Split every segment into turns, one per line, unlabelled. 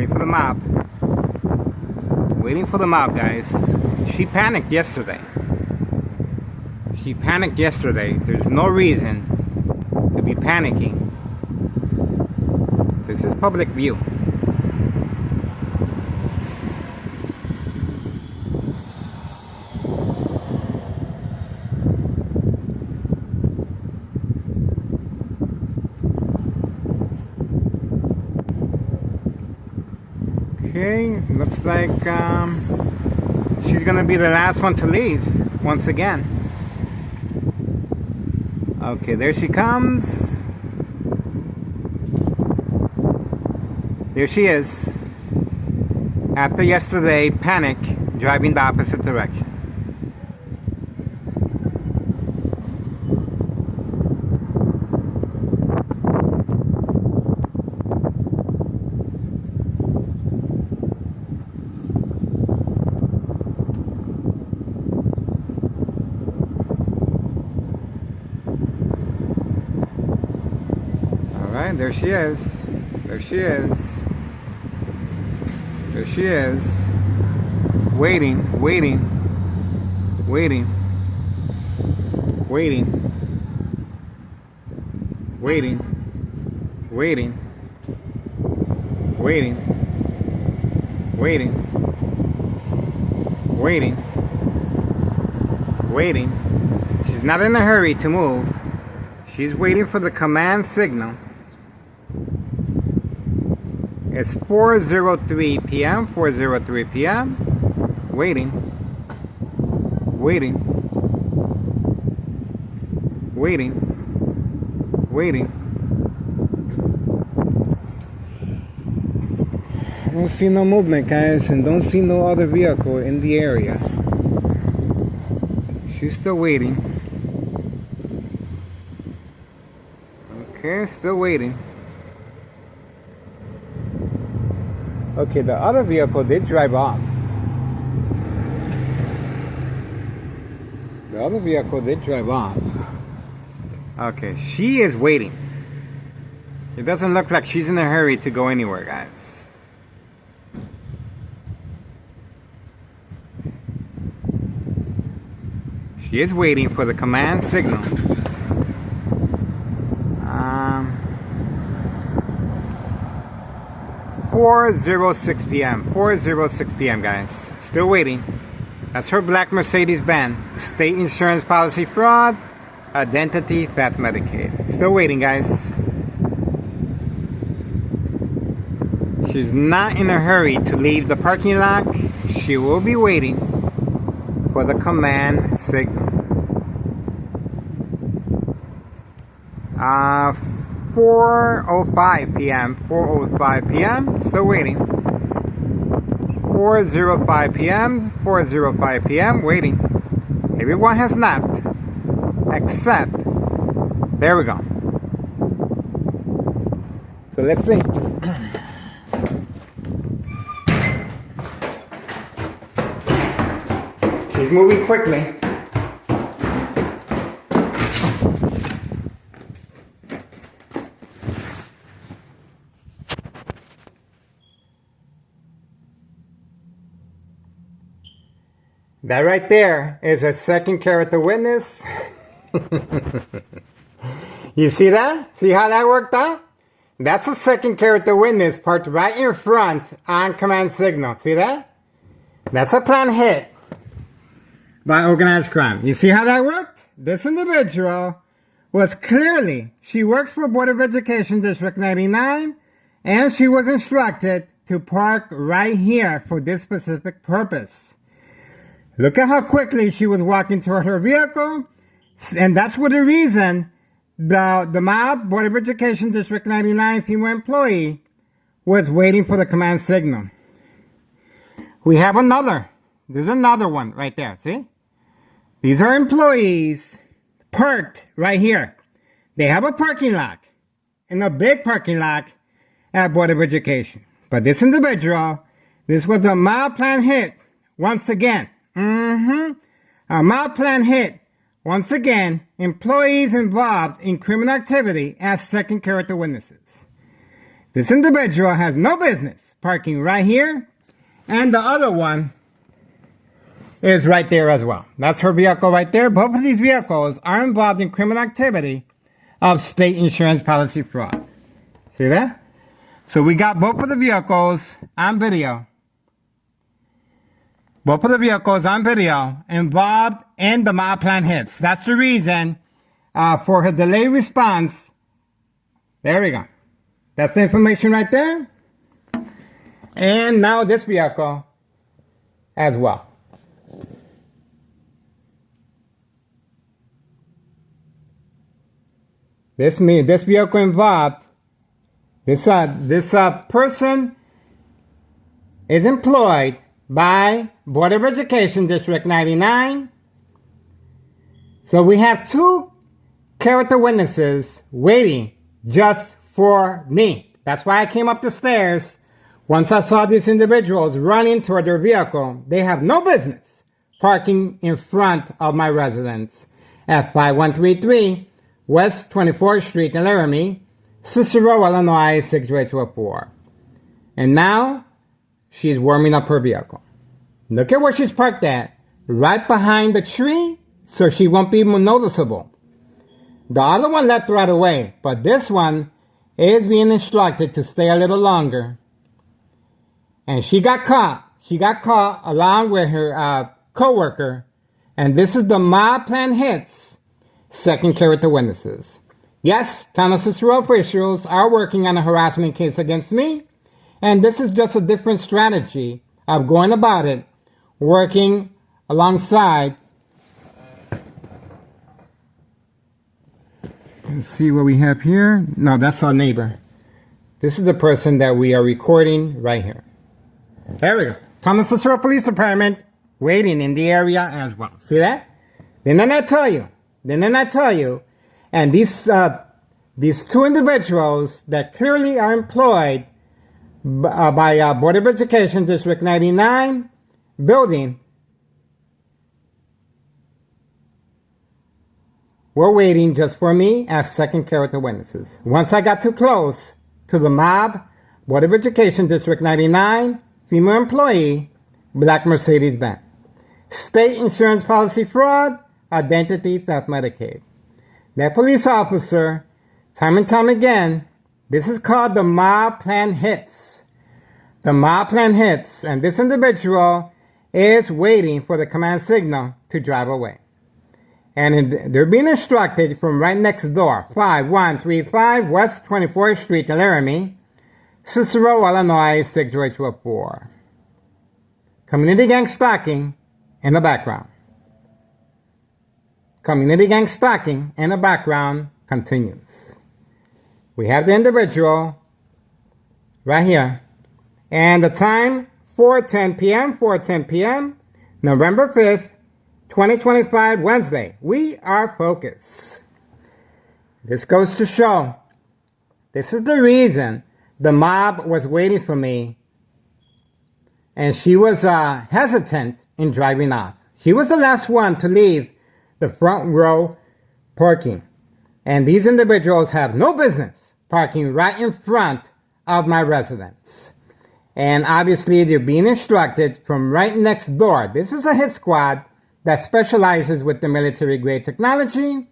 for the mob. Waiting for the mob, guys. She panicked yesterday. There's no reason to be panicking. This is public view. Okay, looks like she's gonna be the last one to leave once again. Okay, there she comes. There she is. After yesterday, panic, driving the opposite direction. Alright, there she is. There she is. There she is. Waiting. Waiting. Waiting. Waiting. Waiting. Waiting. Waiting. Waiting. Waiting. She's not in a hurry to move. She's waiting for the command signal. It's 4:03 p.m. 4:03 p.m. Waiting. Waiting. Waiting. Waiting. I don't see no movement, guys, and don't see no other vehicle in the area. She's still waiting. Okay, still waiting. Okay, the other vehicle did drive off. The other vehicle did drive off. Okay, she is waiting. It doesn't look like she's in a hurry to go anywhere, guys. She is waiting for the command signal. 4:06 p.m. 4:06 p.m. guys. Still waiting. That's her black Mercedes-Benz. State insurance policy fraud. Identity theft Medicaid. Still waiting, guys. She's not in a hurry to leave the parking lot. She will be waiting for the command signal. 4:05 p.m. 4:05 p.m. Still waiting. 4:05 p.m. 4:05 p.m. Waiting. Everyone has napped, except there we go. So let's see. She's moving quickly. That right there is a second character witness. You see that? See how that worked out? That's a second character witness parked right in front on command signal. See that? That's a planned hit by organized crime. You see how that worked? This individual was clearly, she works for Board of Education District 99, and she was instructed to park right here for this specific purpose. Look at how quickly she was walking toward her vehicle, and that's for the reason the mob, Board of Education District 99 female employee, was waiting for the command signal. We have another. There's another one right there, see? These are employees parked right here. They have a parking lot, and a big parking lot at Board of Education. But this individual, this was a mild plan hit once again. A mild plan hit. Once again, employees involved in criminal activity as second character witnesses. This individual has no business parking right here, and the other one is right there as well. That's her vehicle right there. Both of these vehicles are involved in criminal activity of state insurance policy fraud. See that? So we got both of the vehicles on video. Both of the vehicles on video involved in the mob plan hits. That's the reason for her delayed response. There we go. That's the information right there. And now this vehicle as well. This vehicle involved. This person is employed by Board of Education District 99. So we have two character witnesses waiting just for me. That's why I came up the stairs. Once I saw these individuals running toward their vehicle, they have no business parking in front of my residence at 5133 West 24th Street in Laramie, Cicero, Illinois 60804. And now she's warming up her vehicle. Look at where she's parked at, right behind the tree, so she won't be noticeable. The other one left right away, but this one is being instructed to stay a little longer. And she got caught. She got caught along with her co-worker. And this is the mob plan hits second character witnesses. Yes, Town of Cicero officials are working on a harassment case against me. And this is just a different strategy of going about it, working alongside. Let's see what we have here. No, that's our neighbor. This is the person that we are recording right here. There we go. Town of Cicero Police Department waiting in the area as well. See that? Didn't I tell you? Didn't I tell you? And these two individuals that clearly are employed by Board of Education District 99 building were waiting just for me as second character witnesses. Once I got too close to the mob, Board of Education District 99, female employee, black Mercedes-Benz. State insurance policy fraud, identity theft Medicaid. That police officer, time and time again, this is called the mob plan hits. The mob plan hits, and this individual is waiting for the command signal to drive away. And they're being instructed from right next door, 5135 West 24th Street in Laramie, Cicero, Illinois 60804. Community gang stalking in the background. Community gang stalking in the background continues. We have the individual right here. And the time, 4:10 p.m., 4:10 p.m., November 5th, 2025, Wednesday. We are focused. This goes to show, this is the reason the mob was waiting for me, and she was hesitant in driving off. She was the last one to leave the front row parking. And these individuals have no business parking right in front of my residence. And obviously they're being instructed from right next door. This is a hit squad that specializes with the military-grade technology,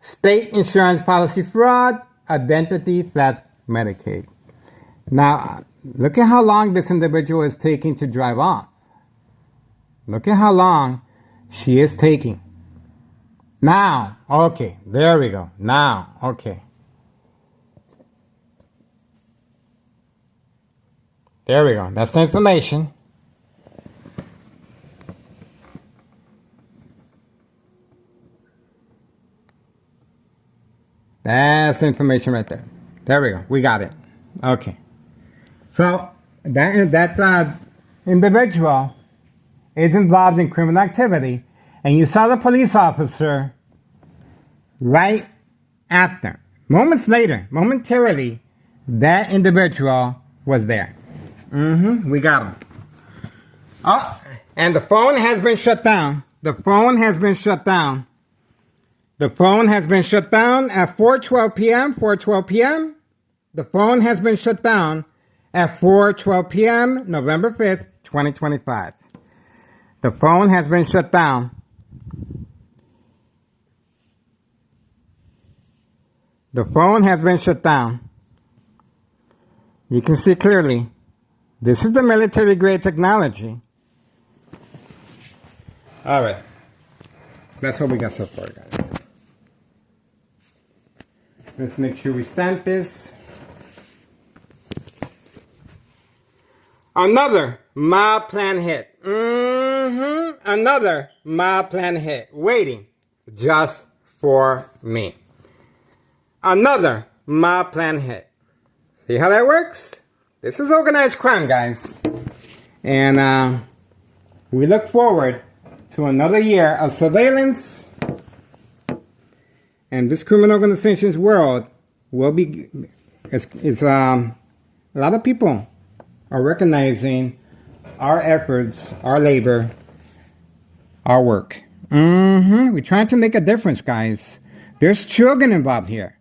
state insurance policy fraud, identity theft Medicaid. Now, look at how long this individual is taking to drive off. Look at how long she is taking. Now, okay, there we go. Now, okay. There we go. That's the information. That's the information right there. There we go. We got it. Okay. So that individual is involved in criminal activity, and you saw the police officer right after. Moments later, momentarily, that individual was there. We got him. Oh, and the phone has been shut down. The phone has been shut down. The phone has been shut down at 4:12 p.m., 4:12 p.m., The phone has been shut down at 4:12 p.m. November 5th, 2025. The phone has been shut down. The phone has been shut down. You can see clearly. This is the military-grade technology. All right. That's what we got so far, guys. Let's make sure we stamp this. Another mob plan hit. Another mob plan hit. Waiting just for me. Another mob plan hit. See how that works? This is organized crime, guys. And we look forward to another year of surveillance. And this criminal organization's world will be, a lot of people are recognizing our efforts, our labor, our work. We're trying to make a difference, guys. There's children involved here.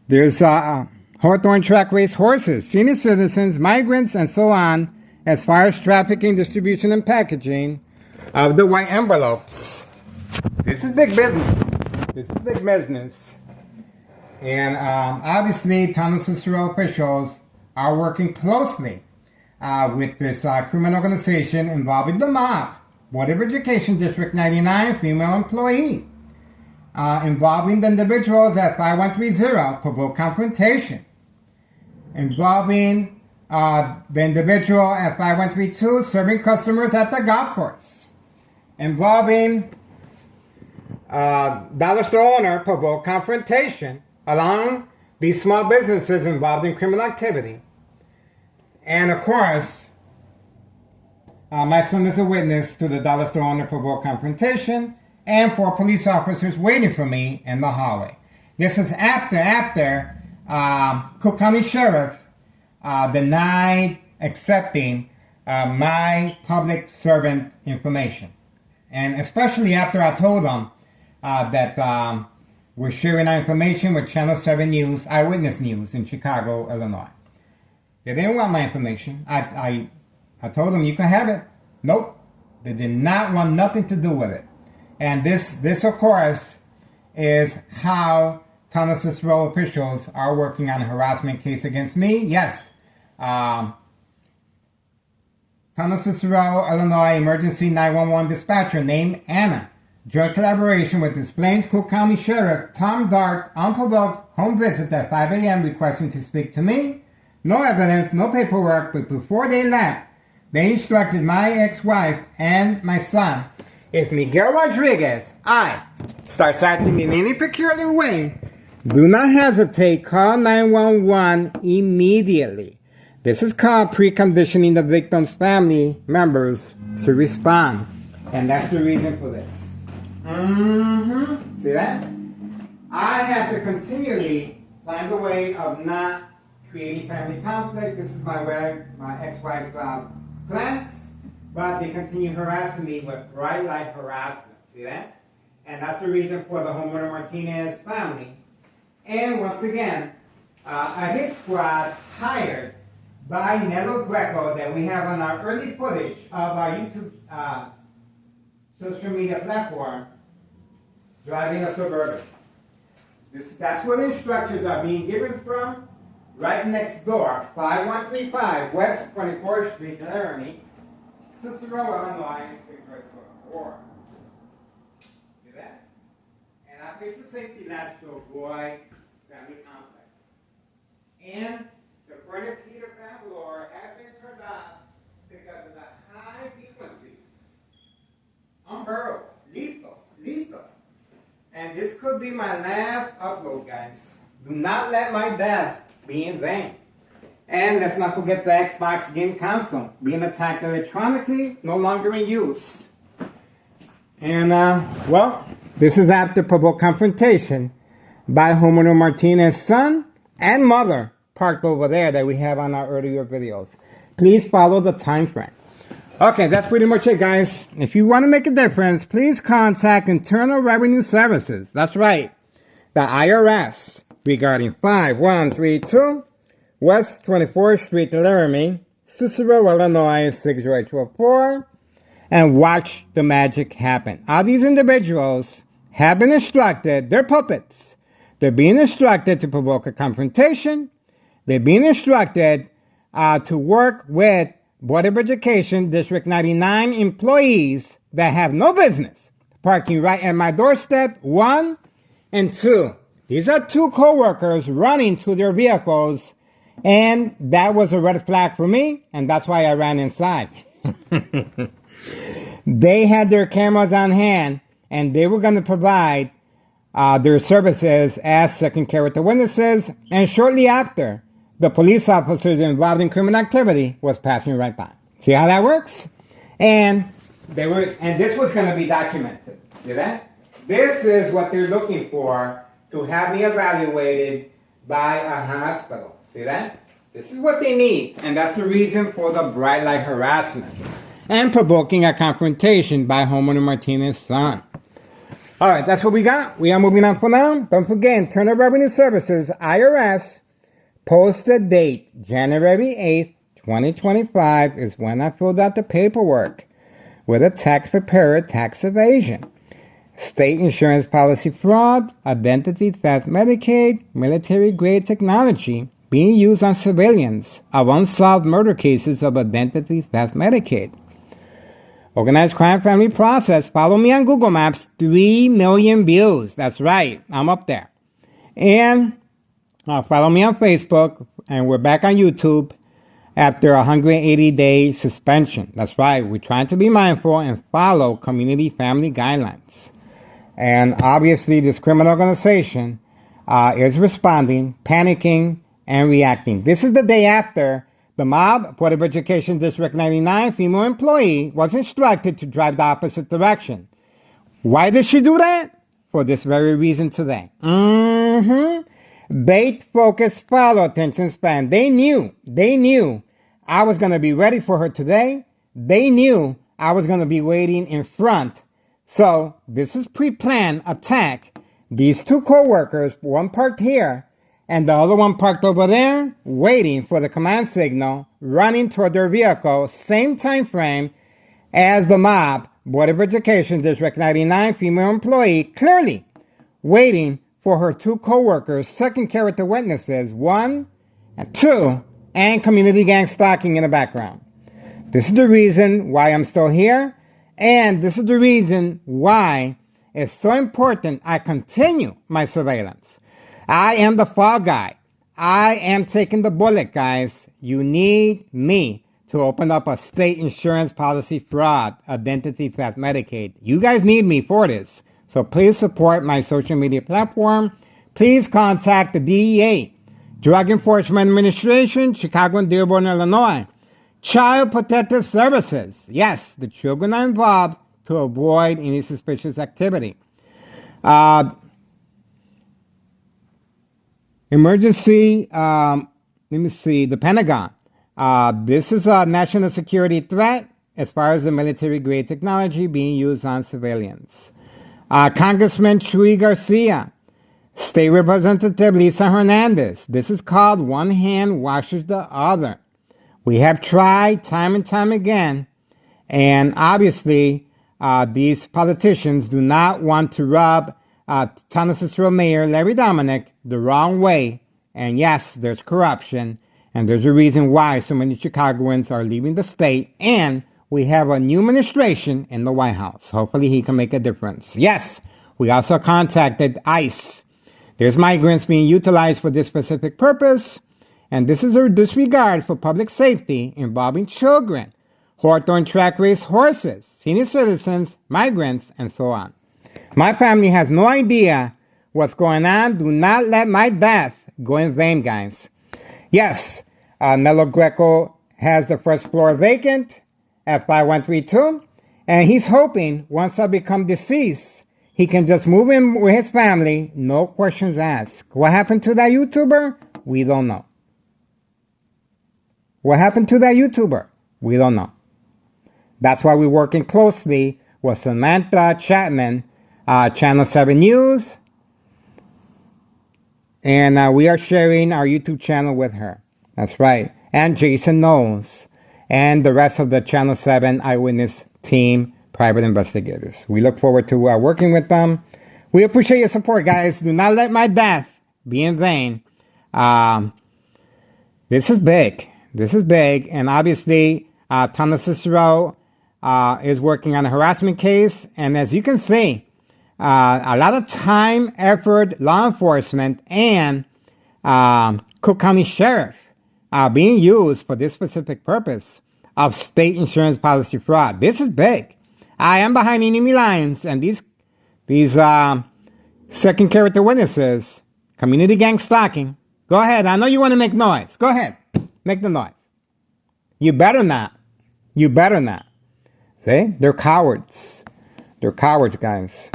There's Hawthorne track race horses, senior citizens, migrants, and so on, as far as trafficking, distribution, and packaging of the white envelopes. This is big business. This is big business. And obviously, Town of Cicero officials are working closely with this criminal organization involving the mob, Board of Education District 99 female employee, involving the individuals at 5130 provoke confrontation, involving the individual at 5132 serving customers at the golf course, involving dollar store owner provoke confrontation along these small businesses involved in criminal activity. And of course, my son is a witness to the dollar store owner provoke confrontation and 4 police officers waiting for me in the hallway. This is after Cook County Sheriff denied accepting my public servant information. And especially after I told them that we're sharing our information with Channel 7 News, Eyewitness News in Chicago, Illinois. They didn't want my information. I told them you can have it. Nope. They did not want nothing to do with it. And this of course, is how Town of Cicero officials are working on a harassment case against me. Yes. Town of Cicero, Illinois Emergency 911 dispatcher named Anna. Joint collaboration with Des Plaines Cook County Sheriff Tom Dart, unprovoked home visit at 5 a.m. requesting to speak to me. No evidence, no paperwork, but before they left, they instructed my ex-wife and my son, if Miguel Rodriguez, starts acting in any peculiar way, do not hesitate, call 911 immediately. This is called preconditioning the victim's family members to respond. And that's the reason for this. See that? I have to continually find a way of not creating family conflict. This is my ex-wife's plans, but they continue harassing me with bright light harassment. See that? And that's the reason for the homeowner Martinez family. And once again, a hit squad hired by Nello Greco that we have on our early footage of our YouTube social media platform, driving a Suburban. That's where the instructions are being given from, right next door, 5135 West 24th Street, Laramie, Cicero, Illinois, 634. See that? And I place the safety latch to avoid family conflict. And the furnace heater fan blower has been turned off because of the high frequencies. Unbearable, lethal. And this could be my last upload, guys. Do not let my death be in vain. And let's not forget the Xbox game console being attacked electronically, no longer in use. And, well, this is after provoked confrontation by homeowner Martinez's son and mother parked over there that we have on our earlier videos. Please follow the time frame. Okay, that's pretty much it, guys. If you want to make a difference, please contact Internal Revenue Services. That's right, the IRS, regarding 5132 West 24th Street, Laramie, Cicero, Illinois 60824, and watch the magic happen. All these individuals have been instructed, they're puppets. They're being instructed to provoke a confrontation. They're being instructed to work with Board of Education District 99 employees that have no business parking right at my doorstep, 1, and 2. These are 2 co-workers running to their vehicles, and that was a red flag for me, and that's why I ran inside. They had their cameras on hand, and they were going to provide their services as second character witnesses, and shortly after, the police officers involved in criminal activity was passing right by. See how that works? And this was going to be documented. See that? This is what they're looking for to have me evaluated by a hospital. See that? This is what they need, and that's the reason for the bright light harassment and provoking a confrontation by homeowner Martinez's son. All right, that's what we got. We are moving on for now. Don't forget, Internal Revenue Services, IRS, posted date, January 8th, 2025 is when I filled out the paperwork with a tax preparer tax evasion, state insurance policy fraud, identity theft, Medicaid, military-grade technology being used on civilians of unsolved murder cases of identity theft Medicaid. Organized crime family process. Follow me on Google Maps. 3 million views. That's right. I'm up there. And follow me on Facebook. And we're back on YouTube after a 180-day suspension. That's right. We're trying to be mindful and follow community family guidelines. And obviously, this criminal organization is responding, panicking, and reacting. This is the day after the mob, Board of Education District 99 female employee, was instructed to drive the opposite direction. Why did she do that? For this very reason today. Bait, focus, follow, attention span. They knew I was going to be ready for her today. They knew I was going to be waiting in front. So this is pre-planned attack. These 2 co-workers, one parked here, and the other one parked over there, waiting for the command signal, running toward their vehicle, same time frame as the mob, Board of Education District 99 female employee, clearly waiting for her 2 co-workers, second character witnesses, 1 and 2, and community gang stalking in the background. This is the reason why I'm still here, and this is the reason why it's so important I continue my surveillance. I am the fall guy. I am taking the bullet, guys. You need me to open up a state insurance policy fraud, identity theft, Medicaid. You guys need me for this. So please support my social media platform. Please contact the DEA, Drug Enforcement Administration, Chicago and Dearborn, Illinois. Child Protective Services. Yes, the children are involved to avoid any suspicious activity. Emergency, the Pentagon. This is a national security threat as far as the military-grade technology being used on civilians. Congressman Chuy Garcia, State Representative Lisa Hernandez. This is called one hand washes the other. We have tried time and time again, and obviously these politicians do not want to rub Town of Cicero Mayor Larry Dominic the wrong way. And yes, there's corruption, and there's a reason why so many Chicagoans are leaving the state, and we have a new administration in the White House. Hopefully he can make a difference. Yes, we also contacted ICE. There's migrants being utilized for this specific purpose, and this is a disregard for public safety involving children, Hawthorne track race horses, senior citizens, migrants, and so on. My family has no idea what's going on. Do not let my death go in vain, guys. Yes, Nello Greco has the first floor vacant at 5132, and he's hoping once I become deceased, he can just move in with his family, no questions asked. What happened to that YouTuber? We don't know. What happened to that YouTuber? We don't know. That's why we're working closely with Samantha Chapman, Channel 7 News, and we are sharing our YouTube channel with her. That's right. And Jason Knowles and the rest of the Channel 7 Eyewitness team, private investigators. We look forward to working with them. We appreciate your support, guys. Do not let my death be in vain. This is big. This is big. And obviously, Thomas Cicero is working on a harassment case. And as you can see, a lot of time, effort, law enforcement, and Cook County Sheriff being used for this specific purpose of state insurance policy fraud. This is big. I am behind enemy lines, and these second character witnesses, community gang stalking. Go ahead. I know you want to make noise. Go ahead. Make the noise. You better not. You better not. See? They're cowards. They're cowards, guys.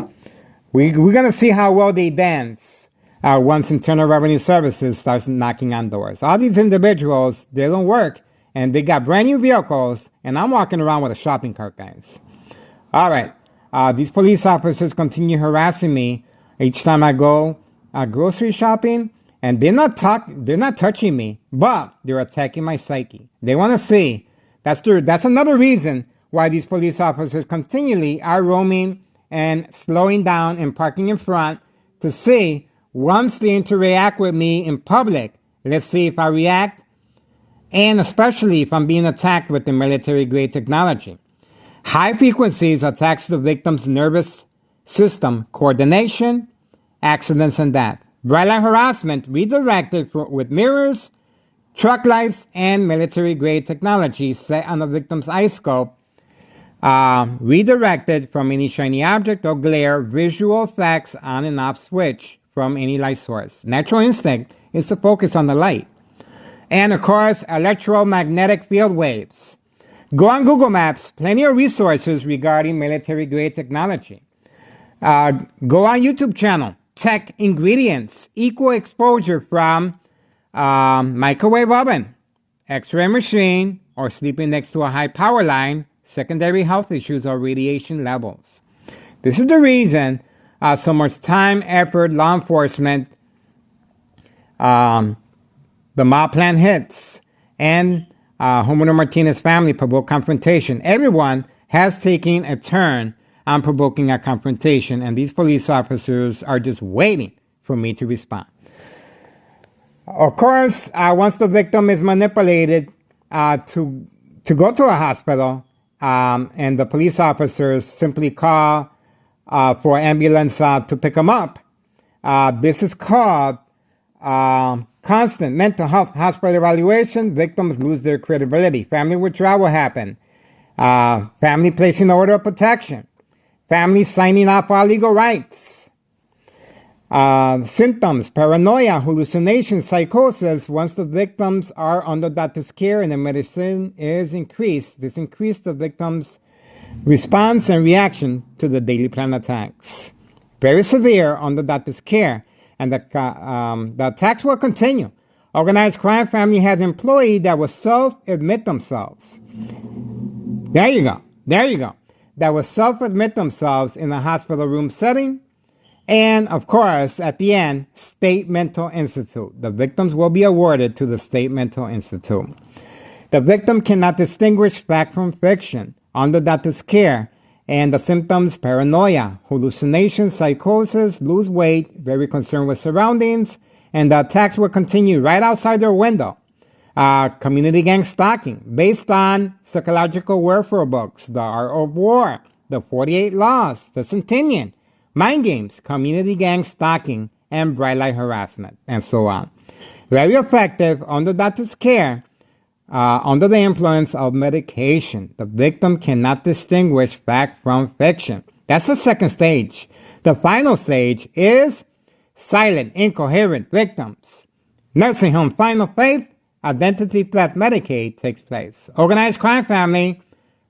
We're going to see how well they dance once Internal Revenue Services starts knocking on doors. All these individuals, they don't work, and they got brand new vehicles, and I'm walking around with a shopping cart, guys. All right. These police officers continue harassing me each time I go grocery shopping, and they're not touching me, but they're attacking my psyche. They want to see. That's another reason why these police officers continually are roaming and slowing down and parking in front to see once they interact with me in public. Let's see if I react, and especially if I'm being attacked with the military-grade technology. High frequencies attacks the victim's nervous system, coordination, accidents, and death. Bright light harassment redirected with mirrors, truck lights, and military-grade technology set on the victim's eye scope, redirected from any shiny object or glare, visual effects on and off switch from any light source. Natural instinct is to focus on the light. And of course, electromagnetic field waves. Go on Google Maps, plenty of resources regarding military-grade technology. Go on YouTube channel, Tech Ingredients, equal exposure from microwave oven, X-ray machine, or sleeping next to a high power line, secondary health issues or radiation levels. This is the reason so much time, effort, law enforcement, the mob plan hits, and Homer Martinez family provoke confrontation. Everyone has taken a turn on provoking a confrontation, and these police officers are just waiting for me to respond. Of course, once the victim is manipulated to go to a hospital, and the police officers simply call for an ambulance to pick them up, this is called constant mental health hospital evaluation. Victims lose their credibility. Family withdrawal will happen. Family placing the order of protection. Family signing off all legal rights. Symptoms, paranoia, hallucinations, psychosis. Once the victims are under doctor's care and the medicine is increased, this increases the victim's response and reaction to the daily plan attacks. Very severe under doctor's care. And the attacks will continue. Organized crime family has employees that will self-admit themselves. There you go. There you go. That will self-admit themselves in a hospital room setting. And, of course, at the end, State Mental Institute. The victims will be awarded to the State Mental Institute. The victim cannot distinguish fact from fiction under doctor's care. And the symptoms, paranoia, hallucinations, psychosis, lose weight, very concerned with surroundings, and the attacks will continue right outside their window. Community gang stalking, based on psychological warfare books, the Art of War, the 48 Laws, the Centennial, mind games, community gang stalking, and bright light harassment, and so on. Very effective under doctor's care. Under the influence of medication, the victim cannot distinguish fact from fiction. That's the second stage. The final stage is silent, incoherent victims. Nursing home final faith, identity theft Medicaid takes place. Organized crime family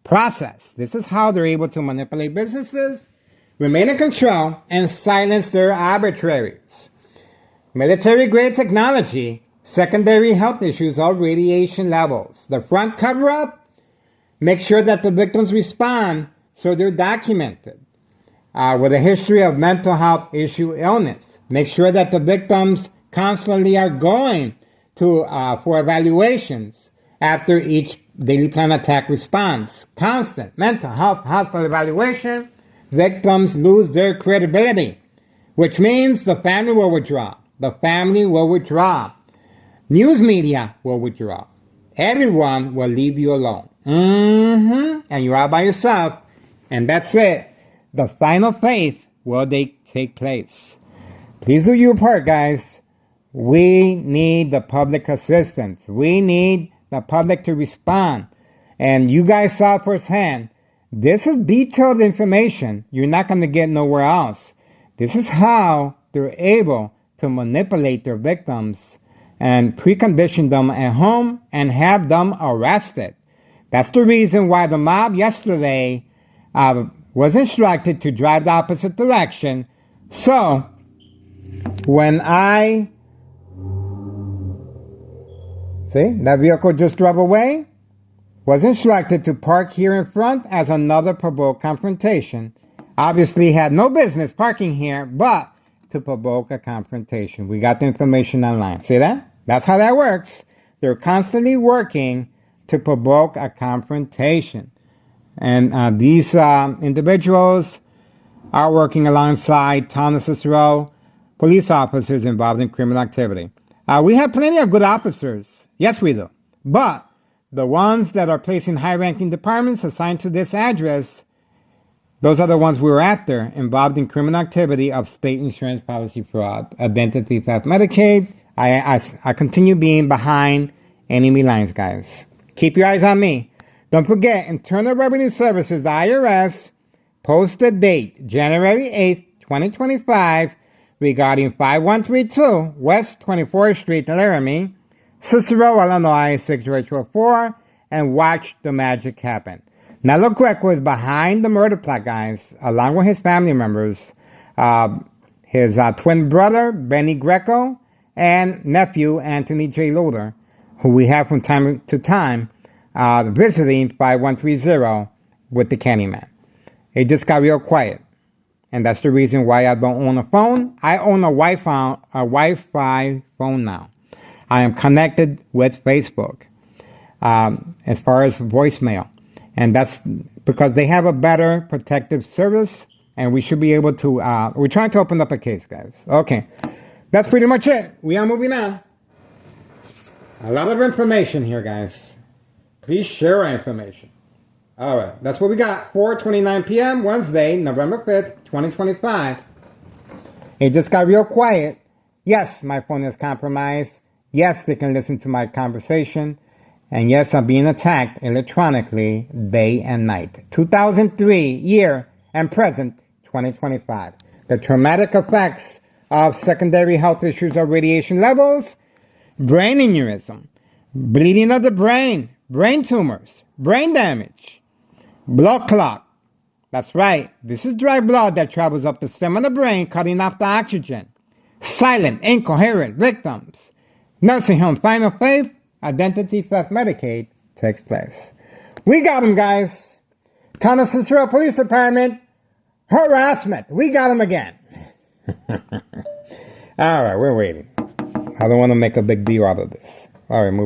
process. This is how they're able to manipulate businesses, remain in control, and silence their arbitraries. Military-grade technology, secondary health issues or radiation levels. The front cover-up, make sure that the victims respond so they're documented. With a history of mental health issue illness, make sure that the victims constantly are going for evaluations after each daily plan attack response. Constant mental health hospital evaluation. Victims lose their credibility, which means the family will withdraw. The family will withdraw. News media will withdraw. Everyone will leave you alone. And you're out by yourself. And that's it. The final phase will take place. Please do your part, guys. We need the public assistance. We need the public to respond. And you guys saw firsthand. This is detailed information you're not going to get nowhere else. This is how they're able to manipulate their victims and precondition them at home and have them arrested. That's the reason why the mob yesterday was instructed to drive the opposite direction. So, when see, that vehicle just drove away, was instructed to park here in front as another provoked confrontation. Obviously had no business parking here, but to provoke a confrontation. We got the information online. See that? That's how that works. They're constantly working to provoke a confrontation. And these individuals are working alongside town of Cicero police officers involved in criminal activity. We have plenty of good officers. Yes, we do. But the ones that are placed in high-ranking departments assigned to this address, those are the ones we were after, involved in criminal activity of state insurance policy fraud, identity theft, Medicaid. I continue being behind enemy lines, guys. Keep your eyes on me. Don't forget, Internal Revenue Services, the IRS, posted date January 8th, 2025, regarding 5132 West 24th Street, Laramie, Cicero, Illinois, 60824, and watch the magic happen. Nelo Greco is behind the murder plot, guys, along with his family members, his twin brother, Benny Greco, and nephew, Anthony J. Loader, who we have from time to time visiting 5130 with the Candyman. It just got real quiet. And that's the reason why I don't own a phone. I own a Wi-Fi phone now. I am connected with Facebook as far as voicemail. And that's because they have a better protective service. And we should be able to, we're trying to open up a case, guys. Okay. That's pretty much it. We are moving on. A lot of information here, guys. Please share our information. All right. That's what we got. 4:29 p.m. Wednesday, November 5th, 2025. It just got real quiet. Yes, my phone is compromised. Yes, they can listen to my conversation. And yes, I'm being attacked electronically day and night. 2003 year and present 2025. The traumatic effects of secondary health issues of radiation levels, brain aneurysm, bleeding of the brain tumors, brain damage, blood clot. That's right. This is dry blood that travels up the stem of the brain, cutting off the oxygen. Silent, incoherent victims. Nursing home final phase, identity theft Medicaid takes place. We got them, guys. Town of Cicero Police Department, harassment. We got them again. All right, we're waiting. I don't want to make a big deal out of this. All right, move.